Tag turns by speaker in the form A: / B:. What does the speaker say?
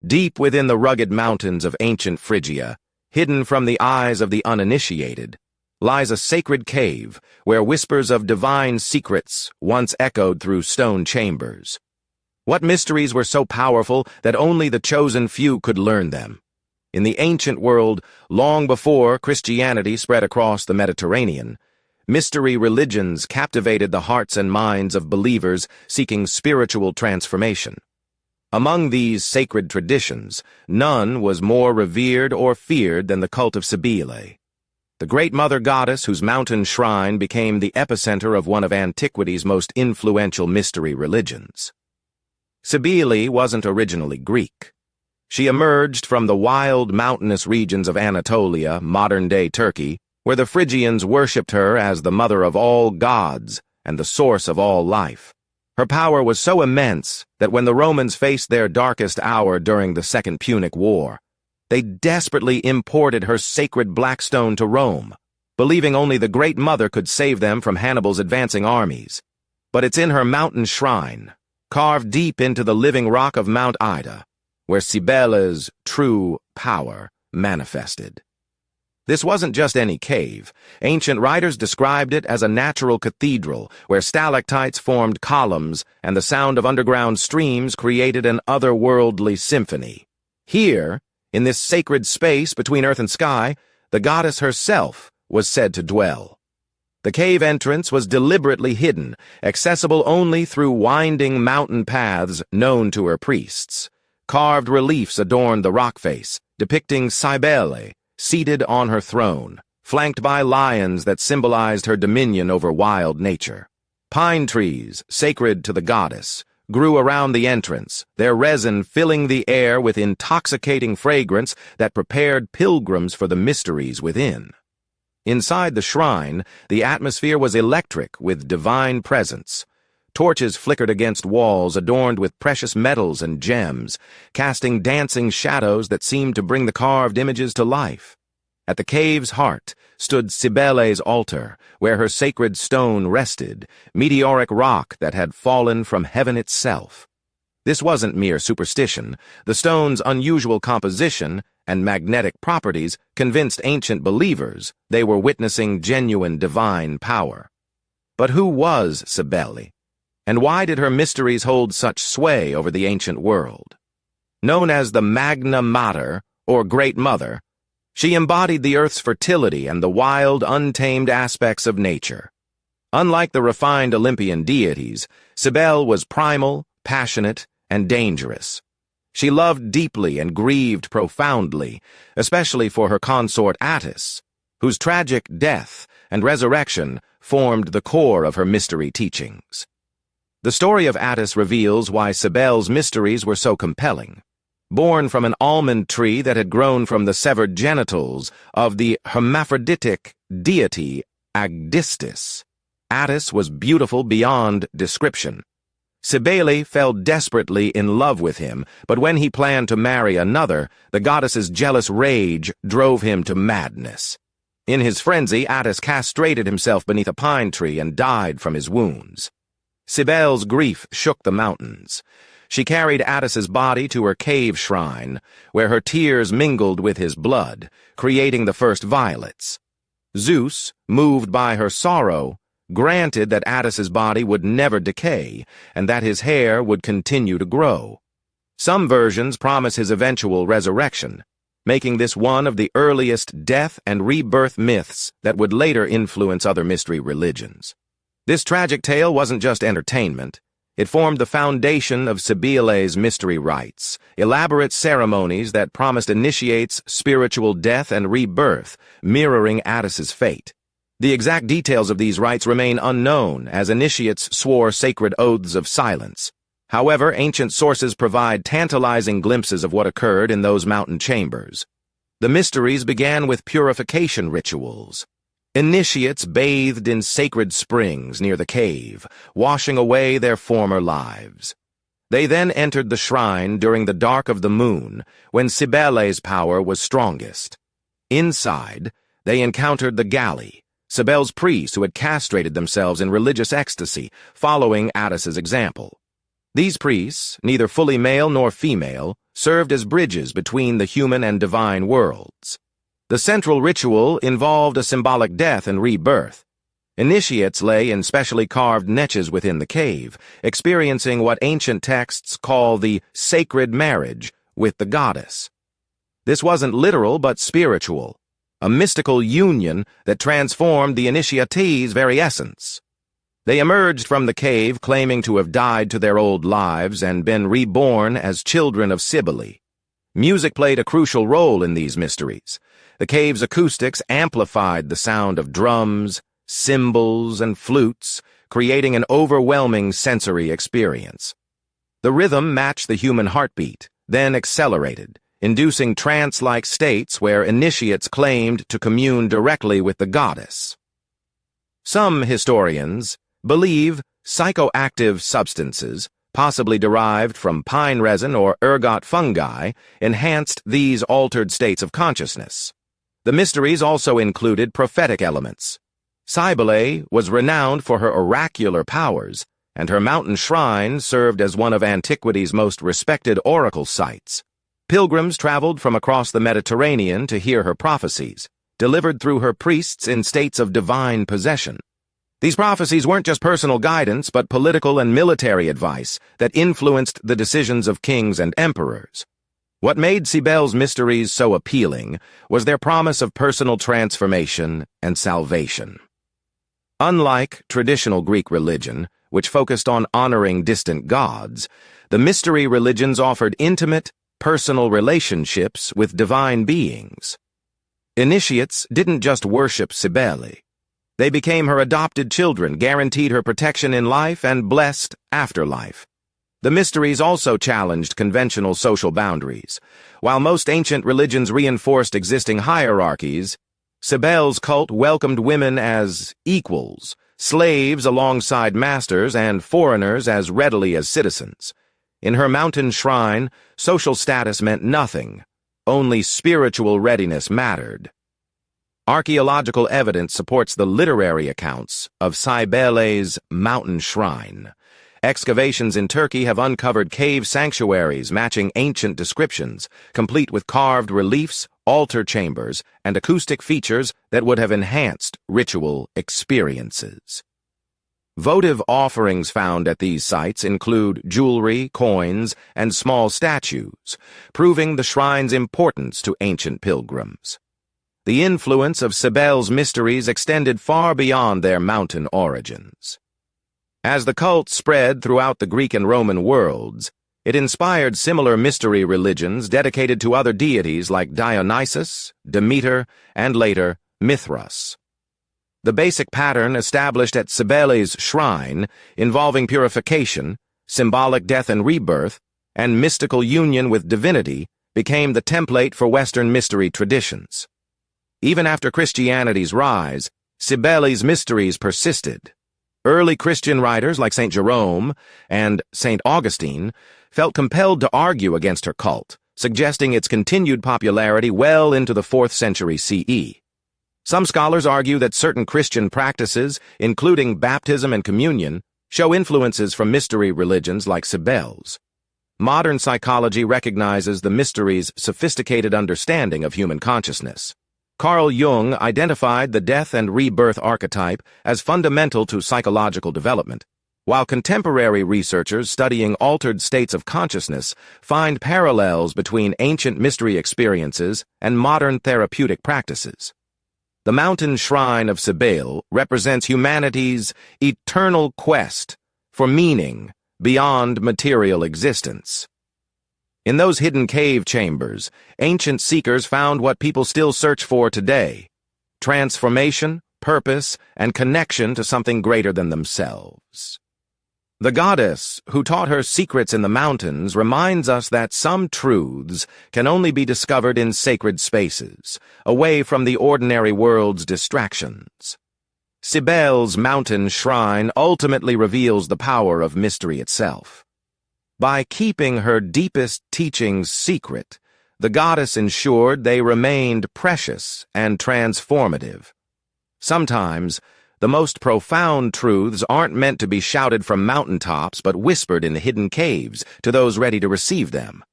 A: Deep within the rugged mountains of ancient Phrygia, hidden from the eyes of the uninitiated, lies a sacred cave where whispers of divine secrets once echoed through stone chambers. What mysteries were so powerful that only the chosen few could learn them? In the ancient world, long before Christianity spread across the Mediterranean, mystery religions captivated the hearts and minds of believers seeking spiritual transformation. Among these sacred traditions, none was more revered or feared than the cult of Cybele, the great mother goddess whose mountain shrine became the epicenter of one of antiquity's most influential mystery religions. Cybele wasn't originally Greek. She emerged from the wild mountainous regions of Anatolia, modern-day Turkey, where the Phrygians worshipped her as the mother of all gods and the source of all life. Her power was so immense that when the Romans faced their darkest hour during the Second Punic War, they desperately imported her sacred black stone to Rome, believing only the Great Mother could save them from Hannibal's advancing armies. But it's in her mountain shrine, carved deep into the living rock of Mount Ida, where Cybele's true power manifested. This wasn't just any cave. Ancient writers described it as a natural cathedral where stalactites formed columns and the sound of underground streams created an otherworldly symphony. Here, in this sacred space between earth and sky, the goddess herself was said to dwell. The cave entrance was deliberately hidden, accessible only through winding mountain paths known to her priests. Carved reliefs adorned the rock face, depicting Cybele, seated on her throne, flanked by lions that symbolized her dominion over wild nature. Pine trees, sacred to the goddess, grew around the entrance, their resin filling the air with intoxicating fragrance that prepared pilgrims for the mysteries within. Inside the shrine, the atmosphere was electric with divine presence. Torches flickered against walls adorned with precious metals and gems, casting dancing shadows that seemed to bring the carved images to life. At the cave's heart stood Cybele's altar, where her sacred stone rested, meteoric rock that had fallen from heaven itself. This wasn't mere superstition. The stone's unusual composition and magnetic properties convinced ancient believers they were witnessing genuine divine power. But who was Cybele? And why did her mysteries hold such sway over the ancient world? Known as the Magna Mater, or Great Mother, she embodied the earth's fertility and the wild, untamed aspects of nature. Unlike the refined Olympian deities, Cybele was primal, passionate, and dangerous. She loved deeply and grieved profoundly, especially for her consort Attis, whose tragic death and resurrection formed the core of her mystery teachings. The story of Attis reveals why Cybele's mysteries were so compelling. Born from an almond tree that had grown from the severed genitals of the hermaphroditic deity Agdistis, Attis was beautiful beyond description. Cybele fell desperately in love with him, but when he planned to marry another, the goddess's jealous rage drove him to madness. In his frenzy, Attis castrated himself beneath a pine tree and died from his wounds. Cybele's grief shook the mountains. She carried Attis's body to her cave shrine, where her tears mingled with his blood, creating the first violets. Zeus, moved by her sorrow, granted that Attis's body would never decay and that his hair would continue to grow. Some versions promise his eventual resurrection, making this one of the earliest death and rebirth myths that would later influence other mystery religions. This tragic tale wasn't just entertainment. It formed the foundation of Cybele's mystery rites, elaborate ceremonies that promised initiates spiritual death and rebirth, mirroring Attis's fate. The exact details of these rites remain unknown, as initiates swore sacred oaths of silence. However, ancient sources provide tantalizing glimpses of what occurred in those mountain chambers. The mysteries began with purification rituals. Initiates bathed in sacred springs near the cave, washing away their former lives. They then entered the shrine during the dark of the moon, when Cybele's power was strongest. Inside, they encountered the galley, Cybele's priests who had castrated themselves in religious ecstasy, following Attis's example. These priests, neither fully male nor female, served as bridges between the human and divine worlds. The central ritual involved a symbolic death and rebirth. Initiates lay in specially carved niches within the cave, experiencing what ancient texts call the sacred marriage with the goddess. This wasn't literal but spiritual, a mystical union that transformed the initiatee's very essence. They emerged from the cave claiming to have died to their old lives and been reborn as children of Cybele. Music played a crucial role in these mysteries. The cave's acoustics amplified the sound of drums, cymbals, and flutes, creating an overwhelming sensory experience. The rhythm matched the human heartbeat, then accelerated, inducing trance-like states where initiates claimed to commune directly with the goddess. Some historians believe psychoactive substances, possibly derived from pine resin or ergot fungi, enhanced these altered states of consciousness. The mysteries also included prophetic elements. Cybele was renowned for her oracular powers, and her mountain shrine served as one of antiquity's most respected oracle sites. Pilgrims traveled from across the Mediterranean to hear her prophecies, delivered through her priests in states of divine possession. These prophecies weren't just personal guidance, but political and military advice that influenced the decisions of kings and emperors. What made Cybele's mysteries so appealing was their promise of personal transformation and salvation. Unlike traditional Greek religion, which focused on honoring distant gods, the mystery religions offered intimate, personal relationships with divine beings. Initiates didn't just worship Cybele. They became her adopted children, guaranteed her protection in life and blessed afterlife. The mysteries also challenged conventional social boundaries. While most ancient religions reinforced existing hierarchies, Cybele's cult welcomed women as equals, slaves alongside masters, and foreigners as readily as citizens. In her mountain shrine, social status meant nothing. Only spiritual readiness mattered. Archaeological evidence supports the literary accounts of Cybele's mountain shrine. Excavations in Turkey have uncovered cave sanctuaries matching ancient descriptions, complete with carved reliefs, altar chambers, and acoustic features that would have enhanced ritual experiences. Votive offerings found at these sites include jewelry, coins, and small statues, proving the shrine's importance to ancient pilgrims. The influence of Cybele's mysteries extended far beyond their mountain origins. As the cult spread throughout the Greek and Roman worlds, it inspired similar mystery religions dedicated to other deities like Dionysus, Demeter, and later Mithras. The basic pattern established at Cybele's shrine, involving purification, symbolic death and rebirth, and mystical union with divinity, became the template for Western mystery traditions. Even after Christianity's rise, Cybele's mysteries persisted. Early Christian writers like St. Jerome and St. Augustine felt compelled to argue against her cult, suggesting its continued popularity well into the 4th century CE. Some scholars argue that certain Christian practices, including baptism and communion, show influences from mystery religions like Cybele's. Modern psychology recognizes the mystery's sophisticated understanding of human consciousness. Carl Jung identified the death and rebirth archetype as fundamental to psychological development, while contemporary researchers studying altered states of consciousness find parallels between ancient mystery experiences and modern therapeutic practices. The mountain shrine of Cybele represents humanity's eternal quest for meaning beyond material existence. In those hidden cave chambers, ancient seekers found what people still search for today: transformation, purpose, and connection to something greater than themselves. The goddess, who taught her secrets in the mountains, reminds us that some truths can only be discovered in sacred spaces, away from the ordinary world's distractions. Cybele's mountain shrine ultimately reveals the power of mystery itself. By keeping her deepest teachings secret, the goddess ensured they remained precious and transformative. Sometimes, The most profound truths aren't meant to be shouted from mountaintops but whispered in hidden caves to those ready to receive them.